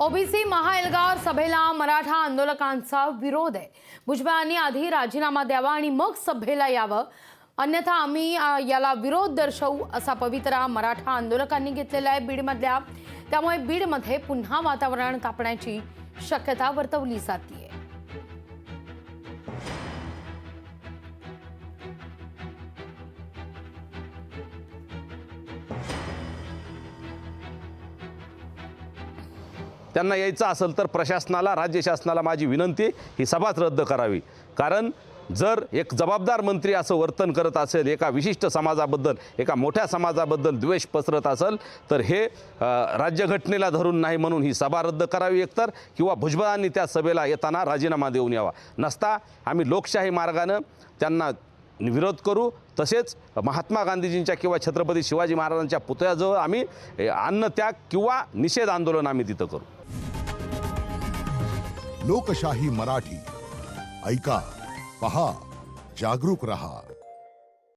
OBC महाएल्गार सभेला मराठा आंदोलकांचा विरोध आहे। भुजबळांनी आधी राजीनामा द्यावा आणि मग सभेला यावं, अन्यथा आम्ही याला विरोध दर्शवू असा पवित्रा मराठा आंदोलकांनी घेतलेला आहे बीडमधल्या। त्यामुळे बीडमध्ये पुन्हा वातावरण तापण्याची शक्यता वर्तवली जाते। त्यांना यायचं असेल तर प्रशासनाला, राज्य शासनाला माझी विनंती, ही सभाच रद्द करावी। कारण जर एक जबाबदार मंत्री असं वर्तन करत असेल, एका विशिष्ट समाजाबद्दल, एका मोठ्या समाजाबद्दल द्वेष पसरत असेल, तर हे राज्यघटनेला धरून नाही, म्हणून ही सभा रद्द करावी एकतर, किंवा भुजबळांनी त्या सभेला येताना राजीनामा देऊन यावा। नसता आम्ही लोकशाही मार्गाने त्यांना विरोध करू। तसेच महात्मा गांधीजींच्या किंवा छत्रपती शिवाजी महाराजांच्या पुतळ्याजवळ आम्ही अन्नत्याग किंवा निषेध आंदोलन आम्ही तिथं करू। लोकशाही मराठी ऐका, पहा, जागरूक रहा।